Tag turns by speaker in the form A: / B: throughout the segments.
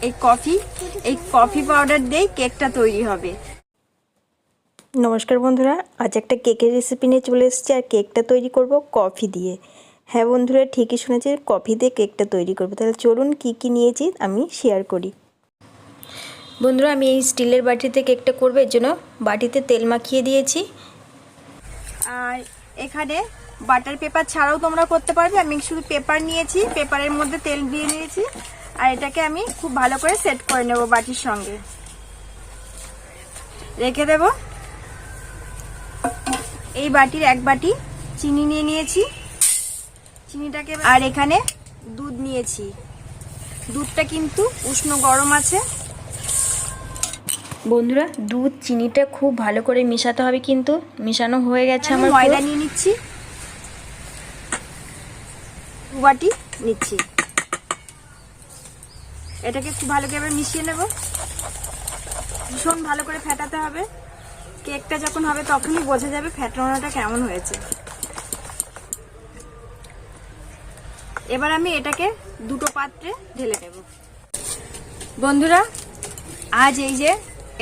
A: এই coffee powder দিয়ে কেকটা তৈরি হবে।
B: নমস্কার বন্ধুরা, আজ একটা কেকের রেসিপি নিয়ে চলে এসেছি। আর কেকটা তৈরি করব কফি দিয়ে। হ্যাঁ বন্ধুরা, ঠিকই শুনেছি, কফি দিয়ে কেকটা তৈরি করব। তাহলে চলুন কি কি নিয়েছি আমি শেয়ার করি। বন্ধুরা, আমি এই স্টিলের বাটিতে কেকটা করব, এর জন্য বাটিতে তেল মাখিয়ে দিয়েছি।
A: আর এখানে বাটার পেপার ছাড়াও তোমরা করতে পারবে। আমি শুধু পেপার নিয়েছি, পেপারের মধ্যে তেল দিয়ে নিয়েছি। আর এটাকে আমি খুব ভালো করে সেট করে নেব। বাটির সঙ্গে রেখে দেব। এই বাটির এক বাটি চিনি নিয়ে নিয়েছি, চিনিটাকে। আর এখানে দুধ নিয়েছি, দুধটা কিন্তু উষ্ণ গরম আছে।
B: বন্ধুরা, দুধ চিনিটা খুব ভালো করে মেশাতে হবে, কিন্তু মেশানো হয়ে গেছে আমার।
A: ময়দা নিয়ে নিচ্ছি, 2 বাটি নিচ্ছি। এটাকে খুব ভালো করে মিশিয়ে নেব। ভীষণ ভালো করে ফেটাতে হবে। কেকটা যখন হবে তখনই বোঝা যাবে ফেটানোটা কেমন হয়েছে। এবার আমি এটাকে দুটো পাত্রে ঢেলে নেব। বন্ধুরা, আজ এই যে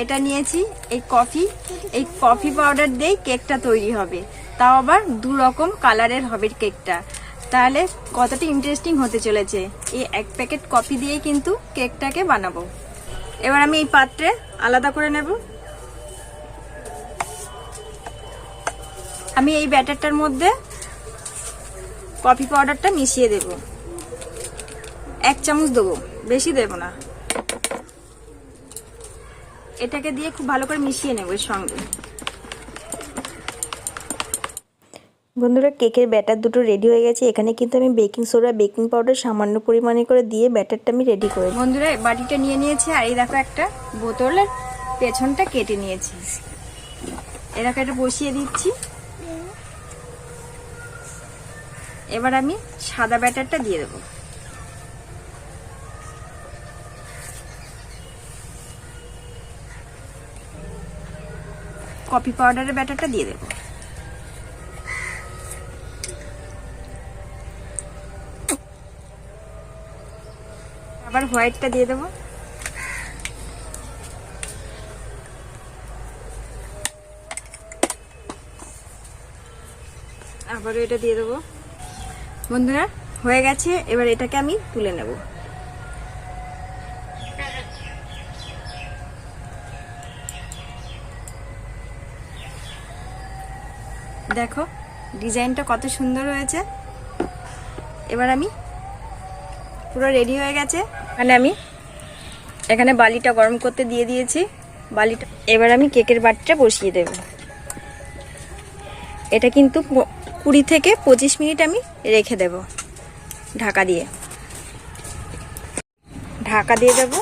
A: এটা নিয়েছি, এই কফি পাউডার দিয়ে কেকটা তৈরি হবে। তাও আবার 2 রকম কালারের হবে কেকটা। তাহলে কতটা ইন্টারেস্টিং হতে চলেছে। এই 1 প্যাকেট কফি দিয়েই কিন্তু কেকটাকে বানাবো। এবার আমি এই পাত্রে আলাদা করে নেব। আমি এই ব্যাটারটার মধ্যে কফি পাউডারটা মিশিয়ে দেব। 1 চামচ দেবো, বেশি দেব না। এটাকে দিয়ে খুব ভালো করে মিশিয়ে নেব এর সঙ্গে।
B: বন্ধুরা, কেকের ব্যাটার দুটো রেডি হয়ে গেছে। এখানে কিন্তু আমি বেকিং সোডা, বেকিং পাউডার সামান্য পরিমাণে করে দিয়ে ব্যাটারটা আমি রেডি করে।
A: বন্ধুরা, বাটিটা নিয়ে নিয়েছি। আর এই দেখো, একটা বোতলের পেছনটা কেটে নিয়েছি। এটাকে এটা বসিয়ে দিচ্ছি। এবার আমি সাদা ব্যাটারটা দিয়ে দেবো। কফি পাউডারের ব্যাটারটা দিয়ে দেবো। আবার হোয়াইটটা দিয়ে দেবো। আবারও এটা দিয়ে দেবো। বন্ধুরা, হয়ে গেছে। এবার এটাকে আমি তুলে নেব। দেখো ডিজাইনটা কত সুন্দর হয়েছে। এবার আমি পুরো রেডি হয়ে গেছে। মানে আমি এখানে বালিটা গরম করতে দিয়ে দিয়েছি। বালিটা এবার আমি কেকের বাটিটা বসিয়ে দেব। এটা কিন্তু 20 থেকে 25 মিনিট আমি রেখে দেব ঢাকা দিয়ে। ঢাকা দিয়ে দেব।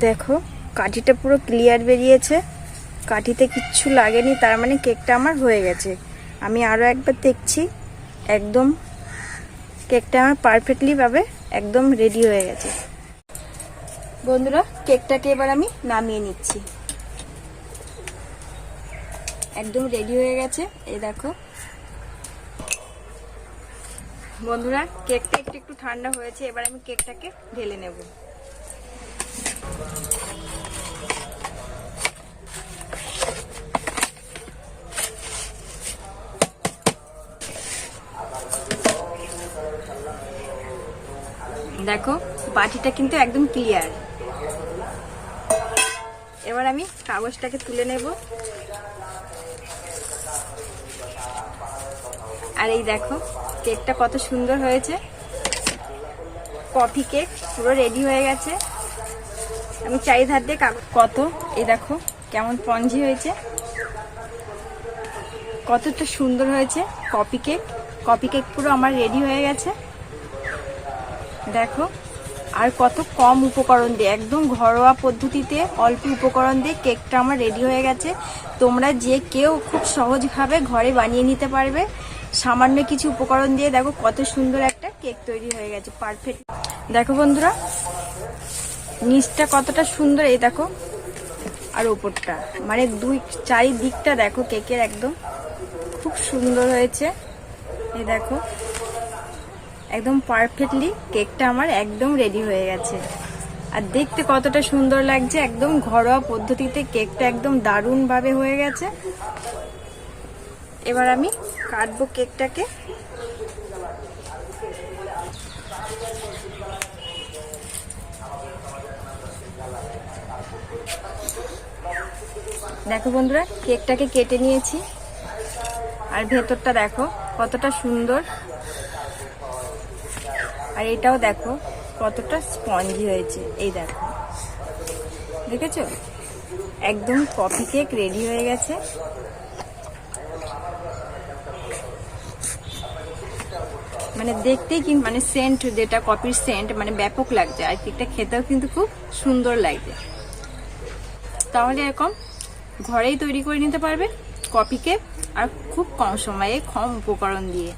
A: দেখো কাঠিটা পুরো ক্লিয়ার বেরিয়েছে, কাঠিতে কিচ্ছু লাগেনি। তার মানে কেকটা আমার হয়ে গেছে। আমি আরও একবার দেখছি। একদম কেকটা আমার পারফেক্টলি ভাবে একদম রেডি হয়ে গেছে। বন্ধুরা, কেকটাকে এবার আমি নামিয়ে নিচ্ছি। একদম রেডি হয়ে গেছে। এই দেখো বন্ধুরা, কেকটা একটু ঠান্ডা হয়েছে। এবার আমি কেকটাকে ঢেলে নেব। দেখো বাটিটা কিন্তু একদম ক্লিয়ার। এবার আমি কাগজটাকে তুলে নেব। আর এই দেখো কেকটা কত সুন্দর হয়েছে। কফি কেক পুরো রেডি হয়ে গেছে। আমি চারিধার দিয়ে কত, এই দেখো কেমন স্পঞ্জি হয়েছে, কতটা সুন্দর হয়েছে কফি কেক পুরো আমার রেডি হয়ে গেছে। দেখো, আর কত কম উপকরণ দিয়ে, একদম ঘরোয়া পদ্ধতিতে অল্প উপকরণ দিয়ে কেকটা আমার রেডি হয়ে গেছে। তোমরা যে কেউ খুব সহজভাবে ঘরে বানিয়ে নিতে পারবে সামান্য কিছু উপকরণ দিয়ে। দেখো কত সুন্দর একটা কেক তৈরি হয়ে গেছে, পারফেক্ট। দেখো বন্ধুরা, নিচটা কতটা সুন্দর, এই দেখো। আর উপরটা মানে চারিদিকটা দেখো কেকের একদম খুব সুন্দর হয়েছে। এই দেখো একদম পারফেক্টলি কেকটা আমার একদম রেডি হয়ে গেছে। আর দেখতে কতটা সুন্দর লাগছে, একদম ঘরোয়া পদ্ধতিতে কেকটা একদম দারুণ ভাবে হয়ে গেছে। এবার আমি কাটবো কেকটাকে। দেখো বন্ধুরা, কেকটাকে কেটে নিয়েছি আর ভেতরটা দেখো কতটা সুন্দর, আর এটাও দেখো কতটা স্পঞ্জি হয়েছে। এই দেখো, দেখেছো একদম কফি কেক রেডি হয়ে গেছে। মানে দেখতেই কিন্তু মানে সেন্ট, যেটা কফির সেন্ট, মানে ব্যাপক লাগছে। আর কেকটা খেতেও কিন্তু খুব সুন্দর লাগছে। তাহলে এরকম ঘরেই তৈরি করে নিতে পারবে কফি কেক, আর খুব কম সময়ে কম উপকরণ দিয়ে।